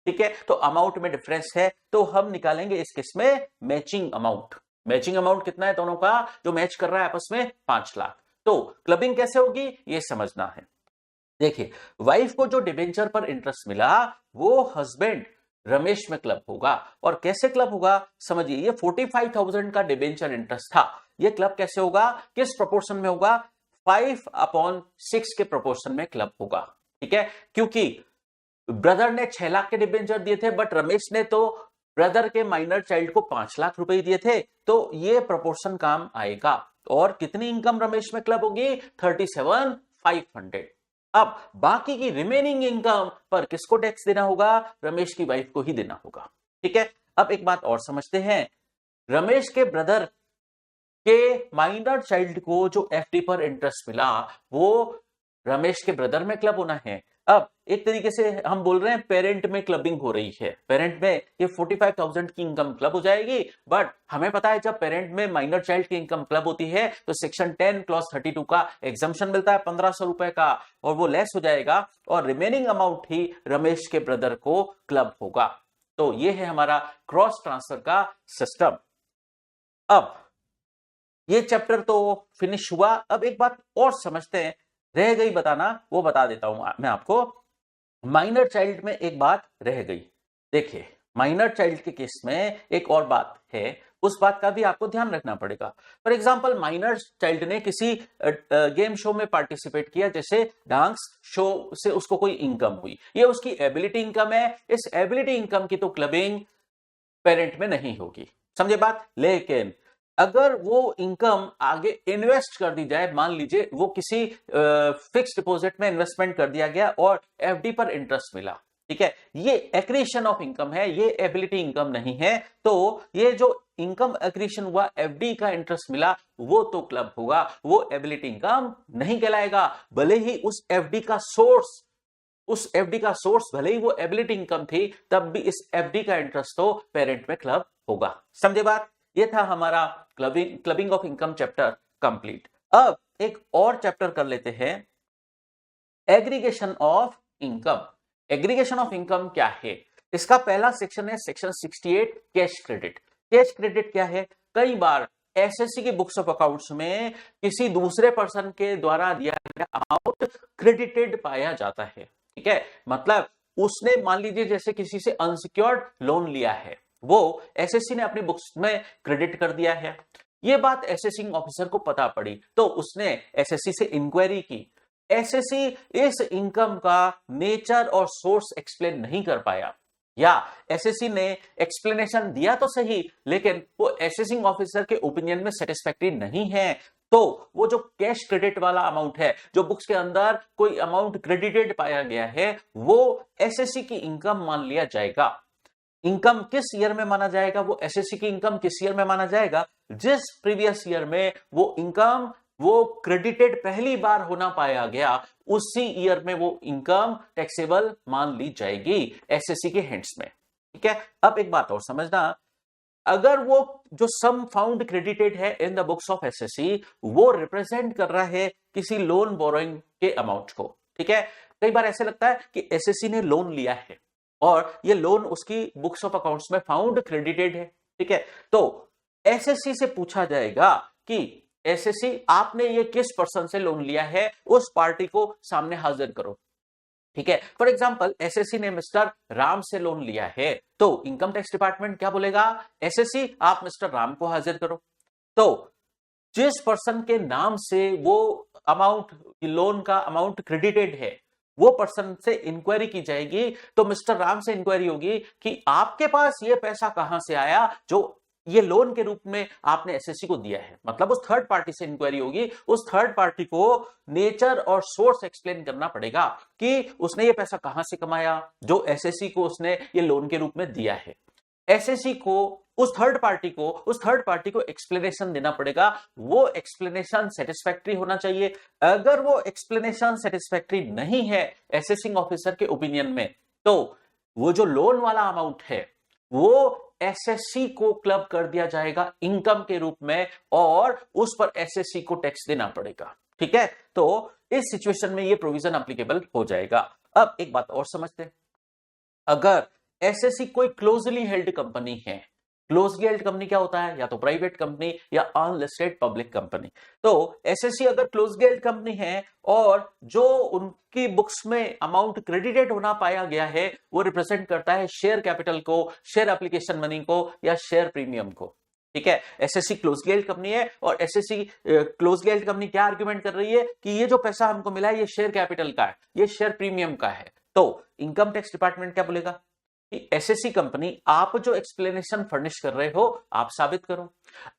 ठीक है। तो अमाउंट में डिफरेंस है, तो हम निकालेंगे इस केस में मैचिंग अमाउंट। मैचिंग अमाउंट कितना है दोनों का जो मैच कर रहा है आपस में? 5 लाख। तो क्लबिंग कैसे होगी ये समझना है। देखिए वाइफ को जो डिबेंचर पर इंटरेस्ट मिला वो हस्बैंड रमेश में क्लब होगा, और कैसे क्लब होगा समझिए। ये 45,000 का डिबेंचर इंटरेस्ट था, ये क्लब कैसे होगा, किस प्रोपोर्शन में होगा? 5/6 के प्रोपोर्शन में क्लब होगा, ठीक है। क्योंकि ब्रदर ने 6 लाख के डिबेंचर दिए थे, बट रमेश ने तो ब्रदर के माइनर चाइल्ड को 5 लाख रुपए दिए थे, तो ये प्रोपोर्शन काम आएगा। और कितनी इनकम रमेश में क्लब होगी? 37,500। अब बाकी की रिमेनिंग इनकम पर किसको टैक्स देना होगा? रमेश की वाइफ को ही देना होगा, ठीक है। अब एक बात और समझते हैं, रमेश के ब्रदर के माइनर चाइल्ड को जो एफडी पर इंटरेस्ट मिला वो रमेश के ब्रदर में क्लब होना है। अब एक तरीके से हम बोल रहे हैं पेरेंट में क्लबिंग हो रही है, पेरेंट में ये 45,000 की इनकम क्लब हो जाएगी, बट हमें पता है जब पेरेंट में माइनर चाइल्ड की इनकम क्लब होती है तो सेक्शन 10 क्लॉज 32 का एग्जम्पशन मिलता है 1500 रुपए का, और वो लेस हो जाएगा और रिमेनिंग अमाउंट ही रमेश के ब्रदर को क्लब होगा। तो ये है हमारा क्रॉस ट्रांसफर का सिस्टम। अब ये चैप्टर तो फिनिश हुआ, अब एक बात और समझते हैं, रह गई बताना, वो बता देता हूं मैं आपको। माइनर चाइल्ड में एक बात रह गई। देखिए माइनर चाइल्ड के केस में एक और बात है, उस बात का भी आपको ध्यान रखना पड़ेगा। फॉर एग्जांपल माइनर चाइल्ड ने किसी गेम शो में पार्टिसिपेट किया, जैसे डांस शो से उसको कोई इनकम हुई, ये उसकी एबिलिटी इनकम है, इस एबिलिटी इनकम की तो क्लबिंग पेरेंट में नहीं होगी, समझे बात। लेकिन अगर वो इनकम आगे इन्वेस्ट कर दी जाए, मान लीजिए वो किसी फिक्स डिपॉजिट में इन्वेस्टमेंट कर दिया गया और एफडी पर इंटरेस्ट मिला, ठीक है, ये एक्रीशन ऑफ इनकम है, ये एबिलिटी इनकम नहीं है। तो ये जो इनकम एक्रीशन हुआ, एफडी का इंटरेस्ट मिला, वो तो क्लब होगा, वो एबिलिटी इनकम नहीं कहलाएगा, भले ही उस एफडी का सोर्स भले ही वो एबिलिटी इनकम थी, तब भी इस एफडी का इंटरेस्ट तो पेरेंट में क्लब होगा, समझे बात। ये था हमारा clubbing of income chapter complete. अब एक और चैप्टर कर लेते हैं, aggregation of income. Aggregation of income क्या है, इसका पहला सेक्शन है section 68 cash credit. Cash credit क्या है, कई बार एसएससी की बुक्स ऑफ अकाउंट्स में किसी दूसरे पर्सन के द्वारा दिया गया अमाउंट क्रेडिटेड पाया जाता है, ठीक है, मतलब उसने मान लीजिए जैसे किसी से अनसिक्योर्ड लोन लिया है, वो एसएससी ने अपनी बुक्स में क्रेडिट कर दिया है। ये बात एसेसिंग ऑफिसर को पता पड़ी तो उसने एसएससी से इंक्वायरी की। एसएससी इस इनकम का नेचर और सोर्स एक्सप्लेन नहीं कर पाया, या एसएससी ने एक्सप्लेनेशन दिया तो सही, लेकिन वो एसेसिंग ऑफिसर के ओपिनियन में सेटिस्फैक्टरी नहीं है। तो वो जो कैश क्रेडिट वाला अमाउंट है, जो बुक्स के अंदर कोई अमाउंट क्रेडिटेड पाया गया है, वो एसएससी की इनकम मान लिया जाएगा। इनकम किस ईयर में माना जाएगा, वो एसएससी की इनकम किस ईयर में माना जाएगा, जिस प्रीवियस ईयर में वो इनकम वो क्रेडिटेड पहली बार होना पाया गया, उसी ईयर में वो इनकम टैक्सेबल मान ली जाएगी एसएससी के हैंड्स में, ठीक है। अब एक बात और समझना, अगर वो जो सम फाउंड क्रेडिटेड है in the books of SSC, वो रिप्रेजेंट कर रहा है किसी लोन बोरोइंग के अमाउंट को, ठीक है। कई बार ऐसे लगता है कि एसएससी ने लोन लिया है और ये लोन उसकी बुक्स ऑफ अकाउंट्स में फाउंड क्रेडिटेड है, ठीक है, तो एसएससी से पूछा जाएगा कि एसएससी आपने ये किस पर्सन से लोन लिया है, उस पार्टी को सामने हाजिर करो, ठीक है। फॉर एग्जांपल एसएससी ने मिस्टर राम से लोन लिया है, तो इनकम टैक्स डिपार्टमेंट क्या बोलेगा, एसएससी आप मिस्टर राम को हाजिर करो। तो जिस पर्सन के नाम से वो अमाउंट, लोन का अमाउंट क्रेडिटेड है, वो पर्सन से इंक्वायरी की जाएगी। तो मिस्टर राम से इंक्वायरी होगी कि आपके पास ये पैसा कहां से आया जो ये लोन के रूप में आपने एसएससी को दिया है, मतलब उस थर्ड पार्टी से इंक्वायरी होगी। उस थर्ड पार्टी को नेचर और सोर्स एक्सप्लेन करना पड़ेगा कि उसने ये पैसा कहां से कमाया जो एसएससी को उसने ये लोन के रूप में दिया है। एसएससी को उस थर्ड पार्टी को एक्सप्लेनेशन देना पड़ेगा, वो एक्सप्लेनेशन सेटिस्फैक्टरी होना चाहिए। अगर वो एक्सप्लेनेशन सेटिस्फैक्टरी नहीं है एसेसिंग ऑफिसर के ओपिनियन में, तो वो जो लोन वाला अमाउंट है वो एसएससी को क्लब कर दिया जाएगा इनकम के रूप में, और उस पर एसएससी को टैक्स देना पड़ेगा, ठीक है। तो इस सिचुएशन में ये प्रोविजन एप्लीकेबल हो जाएगा। अब एक बात और समझते हैं, अगर एसएससी कोई क्लोजली हेल्ड कंपनी है, क्लोजली हेल्ड कंपनी क्या होता है, या तो प्राइवेट कंपनी या अनलिस्टेड पब्लिक कंपनी। तो एसएससी अगर क्लोजली हेल्ड कंपनी है और जो उनकी बुक्स में अमाउंट क्रेडिटेड होना पाया गया है, वो रिप्रेजेंट करता है शेयर कैपिटल को, शेयर एप्लीकेशन मनी को, या शेयर प्रीमियम को, ठीक है। एसएससी क्लोजली हेल्ड कंपनी है और एसएससी क्लोजली हेल्ड कंपनी क्या आर्ग्यूमेंट कर रही है कि ये जो पैसा हमको मिला है ये शेयर कैपिटल का है, ये शेयर प्रीमियम का है। तो इनकम टैक्स डिपार्टमेंट क्या बोलेगा कि एसएससी कंपनी आप जो एक्सप्लेनेशन फर्निश कर रहे हो आप साबित करो,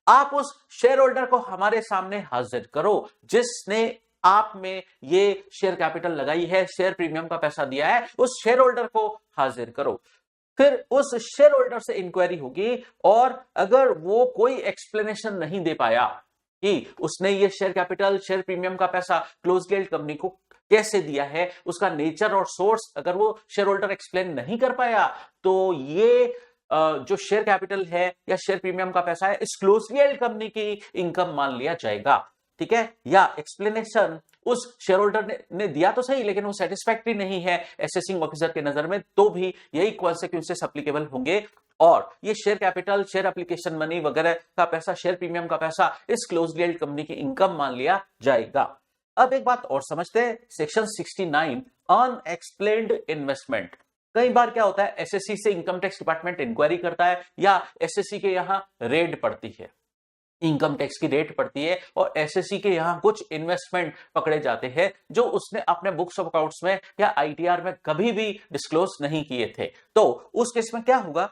आप उस शेयर होल्डर को हमारे सामने हाजिर करो जिसने आप में ये शेयर कैपिटल लगाई है, शेयर प्रीमियम का पैसा दिया है, उस शेयर होल्डर को हाजिर करो। फिर उस शेयर होल्डर से इंक्वायरी होगी, और अगर वो कोई एक्सप्लेनेशन नहीं दे पाया कि उसने ये शेयर कैपिटल, शेयर प्रीमियम का पैसा क्लोजली हेल्ड कंपनी को कैसे दिया है, उसका नेचर और सोर्स अगर वो शेयर होल्डर एक्सप्लेन नहीं कर पाया तो ये जो शेयर कैपिटल है या शेयर प्रीमियम का पैसा है इस क्लोजली हेल्ड कंपनी की इनकम मान लिया जाएगा। ठीक है, या एक्सप्लेनेशन उस शेयर होल्डर ने दिया तो सही लेकिन वो सेटिस्फैक्टरी नहीं है एसेसिंग ऑफिसर के नजर में, तो भी यही कॉन्सिक्वेंसेस एप्लीकेबल होंगे और ये share capital, share application money वगैरह का पैसा, शेयर प्रीमियम का पैसा इस क्लोजली हेल्ड कंपनी की इनकम मान लिया जाएगा। अब एक बात और समझते हैं, सेक्शन 69 अनएक्सप्लेन्ड इन्वेस्टमेंट। कई बार क्या होता है, एसएससी से इनकम टैक्स डिपार्टमेंट इंक्वायरी करता है या एसएससी के यहां रेड पड़ती है, इनकम टैक्स की रेट पड़ती है और एसएससी के यहां कुछ इन्वेस्टमेंट पकड़े जाते हैं जो उसने अपने बुक्स ऑफ अकाउंट्स में या आईटीआर में कभी भी डिस्क्लोज नहीं किए थे। तो उस केस में क्या होगा,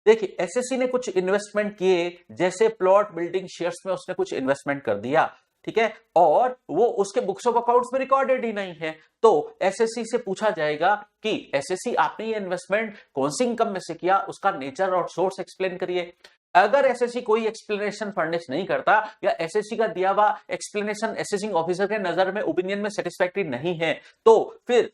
देखिए एसएससी ने कुछ इन्वेस्टमेंट किए, जैसे प्लॉट बिल्डिंग शेयर्स में उसने कुछ इन्वेस्टमेंट कर दिया, ठीक है, और वो उसके बुक्स ऑफ अकाउंट्स में रिकॉर्डेड ही नहीं है, तो एसएससी से पूछा जाएगा कि एसएससी आपने ये इन्वेस्टमेंट कौन सी इनकम में से किया, उसका नेचर और सोर्स एक्सप्लेन करिए। अगर एसएससी कोई एक्सप्लेनेशन फर्निश नहीं करता या एसएससी का दिया हुआ एक्सप्लेनेशन एसेसिंग ऑफिसर के नजर में ओपिनियन में सेटिस्फैक्टरी नहीं है, तो फिर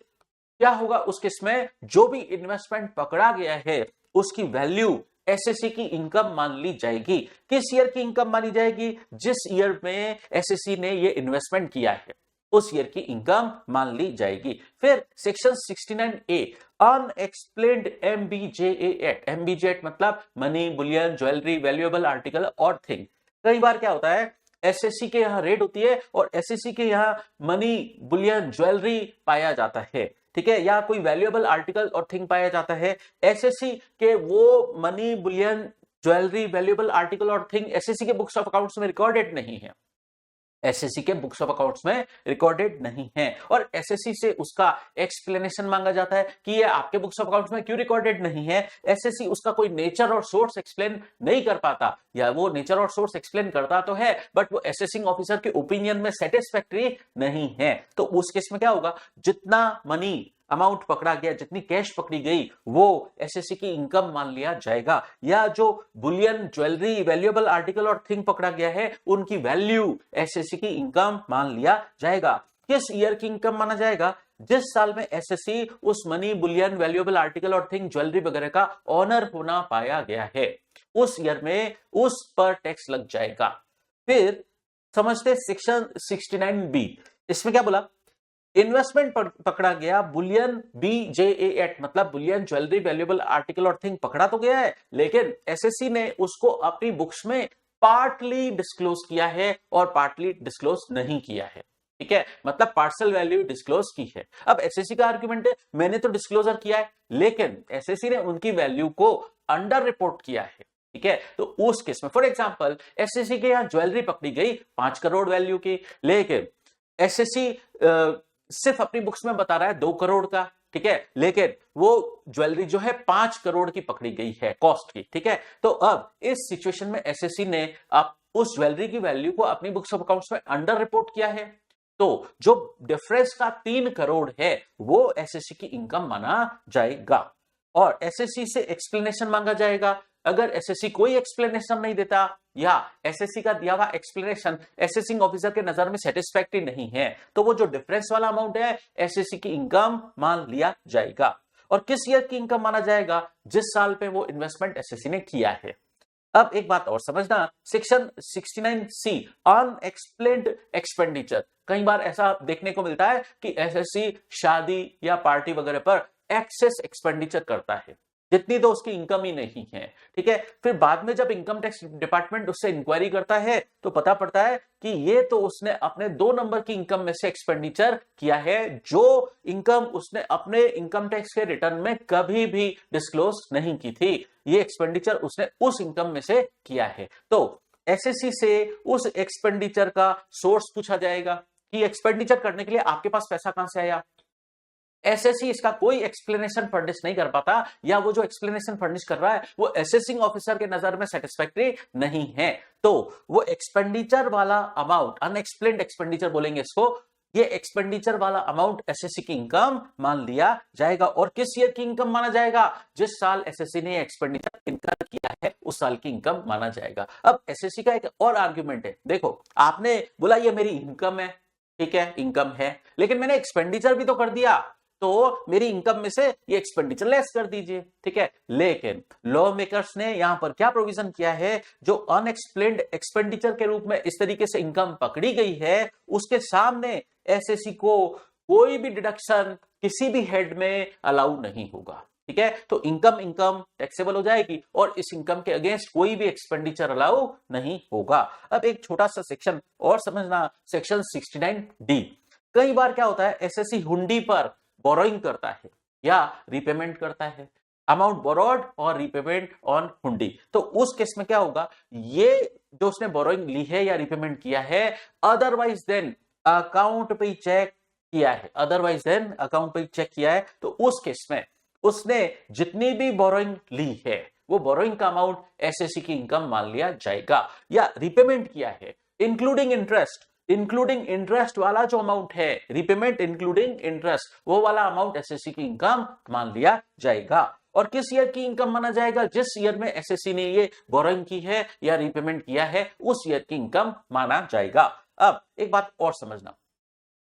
क्या होगा, उस केस में जो भी इन्वेस्टमेंट पकड़ा गया है उसकी वैल्यू एसएससी की इनकम मान ली जाएगी। किस ईयर की इनकम मानी जाएगी, जिस ईयर में एसएससी ने ये इन्वेस्टमेंट किया है उस ईयर की इनकम मान ली जाएगी। फिर section 69A unexplained MBJA act. MBJ act मतलब money, bullion, jewellery, valuable article और थिंग। कई बार क्या होता है, एसएससी के यहां रेट होती है और एसएससी के यहां मनी, बुलियन, ज्वेलरी पाया जाता है, ठीक है, या कोई वैल्यूएबल आर्टिकल और थिंग पाया जाता है। एसएससी के वो money, bullion, jewellery, valuable article और थिंग एसएससी के बुक्स ऑफ अकाउंट्स में रिकॉर्डेड नहीं है, एसएससी के बुक्स ऑफ अकाउंट्स में रिकॉर्डेड नहीं है और एसएससी से उसका एक्सप्लेनेशन मांगा जाता है कि ये आपके बुक्स ऑफ अकाउंट्स में क्यों रिकॉर्डेड नहीं है। एसएससी उसका कोई नेचर और सोर्स एक्सप्लेन नहीं कर पाता, या वो नेचर और सोर्स एक्सप्लेन करता तो है बट वो एसेसिंग ऑफिसर के ओपिनियन में सेटिस्फैक्टरी नहीं है, तो उस केस में क्या होगा, जितना मनी अमाउंट पकड़ा गया, जितनी कैश पकड़ी गई वो एसएससी की इनकम मान लिया जाएगा, या जो बुलियन, ज्वेलरी, वैल्यूएबल आर्टिकल और थिंग पकड़ा गया है उनकी वैल्यू एसएससी की इनकम मान लिया जाएगा। किस ईयर की इनकम माना जाएगा, जिस साल में एसएससी उस मनी, बुलियन, वैल्यूएबल आर्टिकल और थिंग, ज्वेलरी वगैरह का ऑनर होना पाया गया है, उस ईयर में उस पर टैक्स लग जाएगा। फिर समझते सेक्शन 69B, इसमें क्या बोला, इन्वेस्टमेंट पकड़ा गया, बुलियन बीजेए एक्ट मतलब बुलियन, ज्वेलरी, वैल्यूएबल आर्टिकल और थिंग पकड़ा तो गया है लेकिन एसएससी ने उसको अपनी बुक्स में पार्टली डिस्क्लोज किया है और पार्टली डिस्क्लोज नहीं किया है, ठीक है, मतलब पार्सल वैल्यू डिस्क्लोज की है। अब एसएससी का आर्गुमेंट है मैंने तो डिस्क्लोजर किया है लेकिन एसएससी ने उनकी वैल्यू को अंडर रिपोर्ट किया है, ठीक है, तो उस केस में फॉर एग्जांपल एसएससी के यहां ज्वेलरी पकड़ी गई 5 करोड़ वैल्यू की, लेकिन एसएससी सिर्फ अपनी बुक्स में बता रहा है 2 करोड़ का, ठीक है, लेकिन वो ज्वेलरी जो है 5 करोड़ की पकड़ी गई है कॉस्ट की, ठीक है, तो अब इस सिचुएशन में एसएससी ने अब उस ज्वेलरी की वैल्यू को अपनी बुक्स ऑफ अकाउंट्स में अंडर रिपोर्ट किया है, तो जो डिफरेंस का 3 करोड़ है वो एसएससी की इनकम माना जाएगा और एसएससी से एक्सप्लेनेशन मांगा जाएगा। अगर एसएससी कोई एक्सप्लेनेशन नहीं देता या एसएससी का दिया हुआ एक्सप्लेनेशन एसेसिंग ऑफिसर के नजर में सेटिस्फैक्टरी नहीं है तो वो जो डिफरेंस वाला अमाउंट है एसएससी की इनकम मान लिया जाएगा। और किस ईयर की इनकम माना जाएगा, जिस साल पे वो इन्वेस्टमेंट एसएससी ने किया है। अब एक बात और समझना, सेक्शन 69C अनएक्सप्लेन्ड एक्सपेंडिचर। कई बार ऐसा देखने को मिलता है कि एसएससी शादी या पार्टी वगैरह पर एक्सेस एक्सपेंडिचर करता है, जितनी तो उसकी इनकम ही नहीं है, ठीक है, फिर बाद में जब इनकम टैक्स डिपार्टमेंट उससे इंक्वायरी करता है तो पता पड़ता है कि ये तो उसने अपने 2 नंबर की इनकम में से एक्सपेंडिचर किया है जो इनकम उसने अपने इनकम टैक्स के रिटर्न में कभी भी डिस्क्लोज नहीं की थी, ये एक्सपेंडिचर उसने उस इनकम में से किया है। तो एसएससी से उस एक्सपेंडिचर का सोर्स पूछा जाएगा कि एक्सपेंडिचर करने के लिए आपके पास पैसा कहां से आया। एसएससी इसका कोई एक्सप्लेनेशन फर्निश नहीं कर पाता या वो जो एक्सप्लेनेशन फर्निश कर रहा है वो एसेसिंग ऑफिसर के नजर में सेटिस्फैक्टरी नहीं है, तो वो एक्सपेंडिचर वाला अमाउंट, अनएक्सप्लेन्ड एक्सपेंडिचर बोलेंगे इसको, ये एक्सपेंडिचर वाला अमाउंट एसएससी की इनकम मान लिया जाएगा। और किस ईयर की इनकम माना जाएगा, जिस साल एसएससी ने एक्सपेंडिचर इनकर किया है उस साल की इनकम माना जाएगा। अब एसएससी का एक और आर्ग्यूमेंट है, देखो आपने बोला ये मेरी इनकम है, ठीक है, इनकम है, लेकिन मैंने एक्सपेंडिचर भी तो कर दिया, तो मेरी इनकम में से ये एक्सपेंडिचर लेस कर दीजिए, ठीक है। लेकिन लॉ मेकर्स ने यहां पर क्या प्रोविजन किया है, जो अनएक्सप्लेन्ड एक्सपेंडिचर के रूप में इस तरीके से इनकम पकड़ी गई है, उसके सामने एसएससी को कोई भी डिडक्शन किसी भी हेड में अलाउ नहीं होगा, ठीक है। तो इनकम टैक्सेबल हो जाएगी और इस इनकम के अगेंस्ट कोई भी एक्सपेंडिचर अलाउ नहीं होगा। अब एक छोटा सा सेक्शन और समझना, सेक्शन 69D। कई बार क्या होता है, एसएससी हुंडी पर बोरोइंग करता है या रीपेमेंट करता है, अमाउंट बोरोड और रीपेमेंट ऑन हुंडी। तो उस केस में क्या होगा, ये जो उसने बोरोइंग ली है या रीपेमेंट किया है, अदरवाइज देन अकाउंट पे चेक किया है, अदरवाइज देन अकाउंट पे चेक किया है, तो उस केस में उसने जितनी भी बोरोइंग ली है वो बोरोइंग का अमाउंट एसएससी की इनकम मान लिया जाएगा। या रीपेमेंट किया है इंक्लूडिंग इंटरेस्ट वाला जो अमाउंट है, रीपेमेंट इंक्लूडिंग इंटरेस्ट, वो वाला अमाउंट एसएससी की इनकम मान लिया जाएगा। और किस ईयर की इनकम माना जाएगा, जिस ईयर में एसएससी ने ये बोरोइंग की है या रीपेमेंट किया है, उस ईयर की इनकम माना जाएगा। अब एक बात और समझना,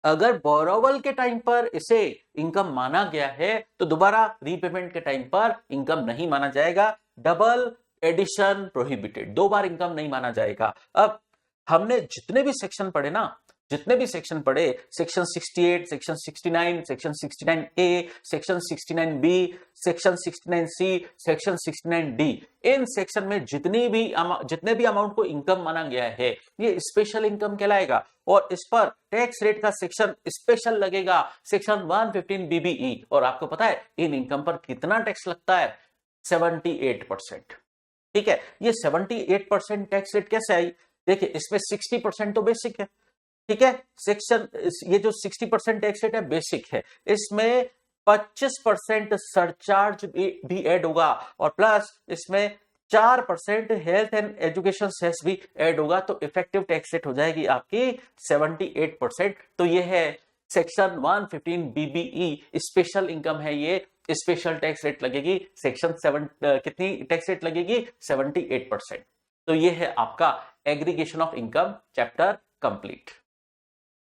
अगर बोरोवल के टाइम पर इसे इनकम माना गया है तो दोबारा रीपेमेंट के टाइम पर इनकम नहीं माना जाएगा। डबल एडिशन प्रोहिबिटेड, दो बार इनकम नहीं माना जाएगा। अब हमने जितने भी सेक्शन पढ़े ना, section 68, section 69, section 69A, section 69B, section 69C, section 69D, in section में जितने भी अमाउंट को इनकम माना गया है, ये स्पेशल इनकम कहलाएगा और इस पर टैक्स रेट का सेक्शन स्पेशल लगेगा, सेक्शन 115BBE। और आपको पता है इन इनकम पर कितना टैक्स लगता है, 78%, ठीक है। ये 78% टैक्स रेट कैसे आई, देखिए इसमें 60% तो बेसिक है, ठीक है। सेक्शन ये जो 60% टैक्स रेट है बेसिक है, इसमें 25% सरचार्ज भी ऐड होगा और प्लस इसमें 4% हेल्थ एंड एजुकेशन सेस भी ऐड होगा, तो इफेक्टिव टैक्स रेट हो जाएगी आपकी 78%। तो ये है सेक्शन 115BBE, स्पेशल इनकम है ये, स्पेशल टैक्स रेट लगेगी सेक्शन 7, कितनी टैक्स रेट लगेगी, 78%। तो ये है आपका aggregation of income chapter complete.